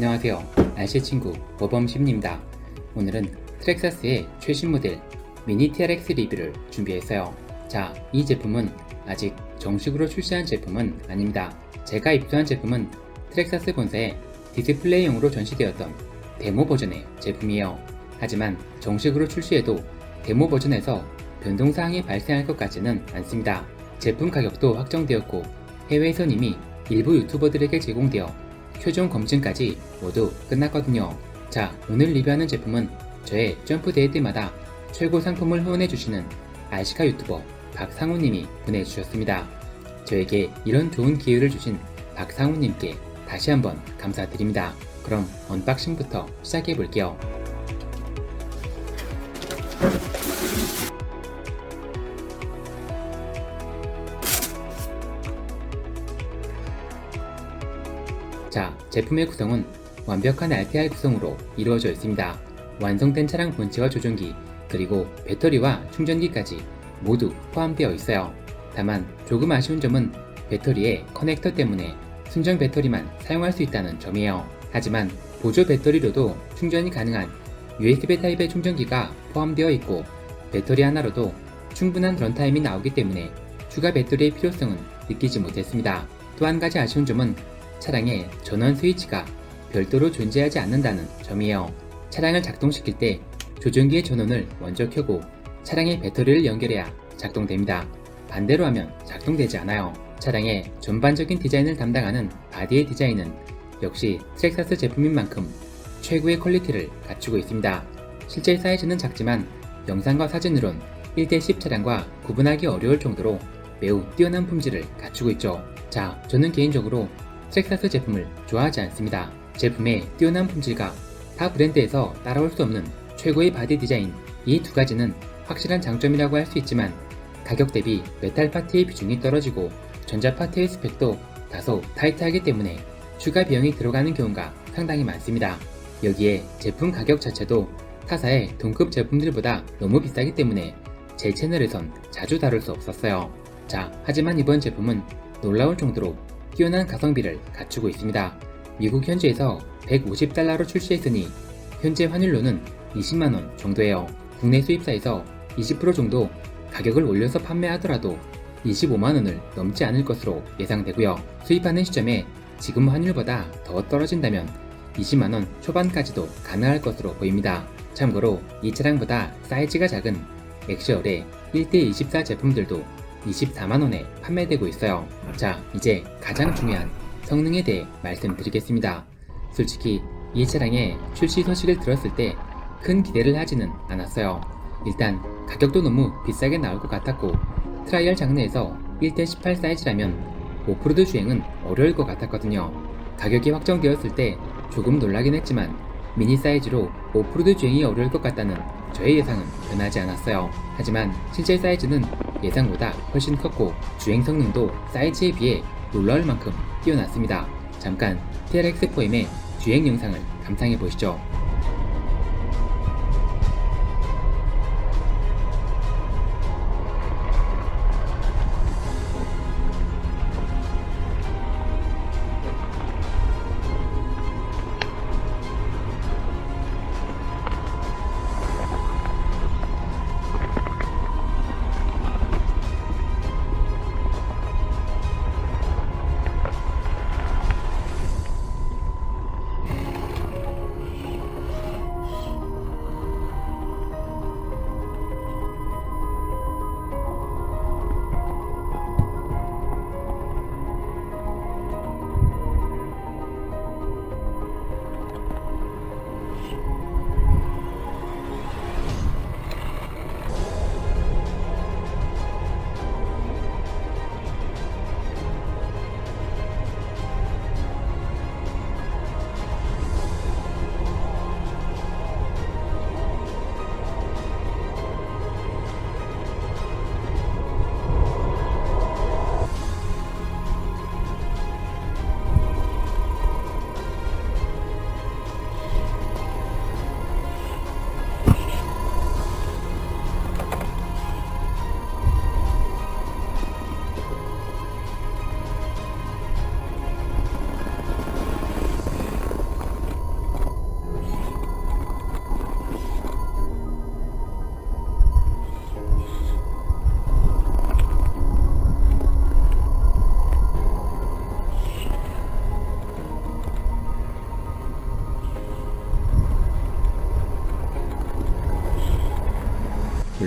안녕하세요. 날씨 친구 모범심입니다. 오늘은 트렉사스의 최신 모델 미니 TRX 리뷰를 준비했어요. 자, 이 제품은 아직 정식으로 출시한 제품은 아닙니다. 제가 입수한 제품은 트렉사스 본사의 디스플레이용으로 전시되었던 데모 버전의 제품이에요. 하지만 정식으로 출시해도 데모 버전에서 변동사항이 발생할 것 같지는 않습니다. 제품 가격도 확정되었고 해외에선 이미 일부 유튜버들에게 제공되어 최종 검증까지 모두 끝났거든요. 자, 오늘 리뷰하는 제품은 저의 점프대회 때마다 최고 상품을 후원해주시는 RC카 유튜버 박상우님이 보내주셨습니다. 저에게 이런 좋은 기회를 주신 박상우님께 다시 한번 감사드립니다. 그럼 언박싱부터 시작해볼게요. 자, 제품의 구성은 완벽한 RTR 구성으로 이루어져 있습니다. 완성된 차량 본체와 조종기, 그리고 배터리와 충전기까지 모두 포함되어 있어요. 다만 조금 아쉬운 점은 배터리의 커넥터 때문에 순정 배터리만 사용할 수 있다는 점이에요. 하지만 보조 배터리로도 충전이 가능한 USB 타입의 충전기가 포함되어 있고 배터리 하나로도 충분한 런타임이 나오기 때문에 추가 배터리의 필요성은 느끼지 못했습니다. 또 한 가지 아쉬운 점은 차량의 전원 스위치가 별도로 존재하지 않는다는 점이에요. 차량을 작동시킬 때 조종기의 전원을 먼저 켜고 차량의 배터리를 연결해야 작동됩니다. 반대로 하면 작동되지 않아요. 차량의 전반적인 디자인을 담당하는 바디의 디자인은 역시 트렉사스 제품인 만큼 최고의 퀄리티를 갖추고 있습니다. 실제 사이즈는 작지만 영상과 사진으론 1:10 차량과 구분하기 어려울 정도로 매우 뛰어난 품질을 갖추고 있죠. 자, 저는 개인적으로 트렉사스 제품을 좋아하지 않습니다. 제품의 뛰어난 품질과 타 브랜드에서 따라올 수 없는 최고의 바디 디자인, 이 두 가지는 확실한 장점이라고 할 수 있지만 가격 대비 메탈 파트의 비중이 떨어지고 전자 파트의 스펙도 다소 타이트하기 때문에 추가 비용이 들어가는 경우가 상당히 많습니다. 여기에 제품 가격 자체도 타사의 동급 제품들보다 너무 비싸기 때문에 제 채널에선 자주 다룰 수 없었어요. 자, 하지만 이번 제품은 놀라울 정도로 뛰어난 가성비를 갖추고 있습니다. 미국 현지에서 150달러로 출시했으니 현재 환율로는 20만원 정도예요. 국내 수입사에서 20% 정도 가격을 올려서 판매하더라도 25만원을 넘지 않을 것으로 예상되고요. 수입하는 시점에 지금 환율보다 더 떨어진다면 20만원 초반까지도 가능할 것으로 보입니다. 참고로 이 차량보다 사이즈가 작은 엑시얼의 1:24 제품들도 24만원에 판매되고 있어요. 자, 이제 가장 중요한 성능에 대해 말씀드리겠습니다. 솔직히 이 차량의 출시 소식을 들었을 때 큰 기대를 하지는 않았어요. 일단 가격도 너무 비싸게 나올 것 같았고 트라이얼 장르에서 1:18 사이즈라면 오프로드 주행은 어려울 것 같았거든요. 가격이 확정되었을 때 조금 놀라긴 했지만 미니 사이즈로 오프로드 주행이 어려울 것 같다는 저의 예상은 변하지 않았어요. 하지만 실제 사이즈는 예상보다 훨씬 컸고 주행 성능도 사이즈에 비해 놀라울 만큼 뛰어났습니다. 잠깐 TRX4M의 주행 영상을 감상해 보시죠.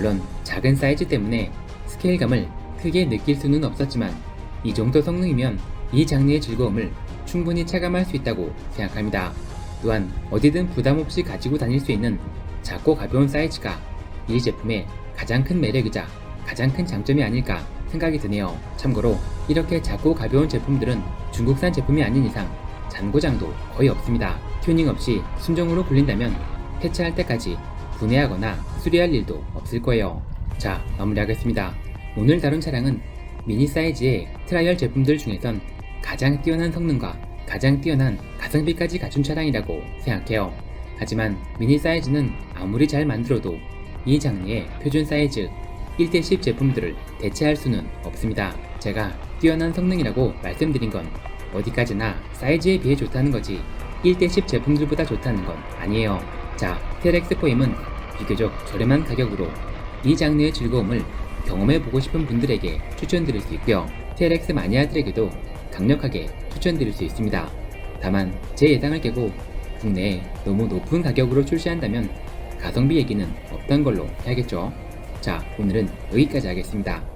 물론 작은 사이즈 때문에 스케일감을 크게 느낄 수는 없었지만 이 정도 성능이면 이 장르의 즐거움을 충분히 체감할 수 있다고 생각합니다. 또한 어디든 부담 없이 가지고 다닐 수 있는 작고 가벼운 사이즈가 이 제품의 가장 큰 매력이자 가장 큰 장점이 아닐까 생각이 드네요. 참고로 이렇게 작고 가벼운 제품들은 중국산 제품이 아닌 이상 잔고장도 거의 없습니다. 튜닝 없이 순정으로 굴린다면 폐차할 때까지 분해하거나 수리할 일도 없을 거예요. 자, 마무리하겠습니다. 오늘 다룬 차량은 미니 사이즈의 트라이얼 제품들 중에선 가장 뛰어난 성능과 가장 뛰어난 가성비까지 갖춘 차량이라고 생각해요. 하지만 미니 사이즈는 아무리 잘 만들어도 이 장르의 표준 사이즈 1대10 제품들을 대체할 수는 없습니다. 제가 뛰어난 성능이라고 말씀드린 건 어디까지나 사이즈에 비해 좋다는 거지 1대10 제품들보다 좋다는 건 아니에요. 자, TRX4M은 비교적 저렴한 가격으로 이 장르의 즐거움을 경험해보고 싶은 분들에게 추천드릴 수 있고요. TRX 마니아들에게도 강력하게 추천드릴 수 있습니다. 다만 제 예상을 깨고 국내에 너무 높은 가격으로 출시한다면 가성비 얘기는 없던 걸로 해야겠죠. 자, 오늘은 여기까지 하겠습니다.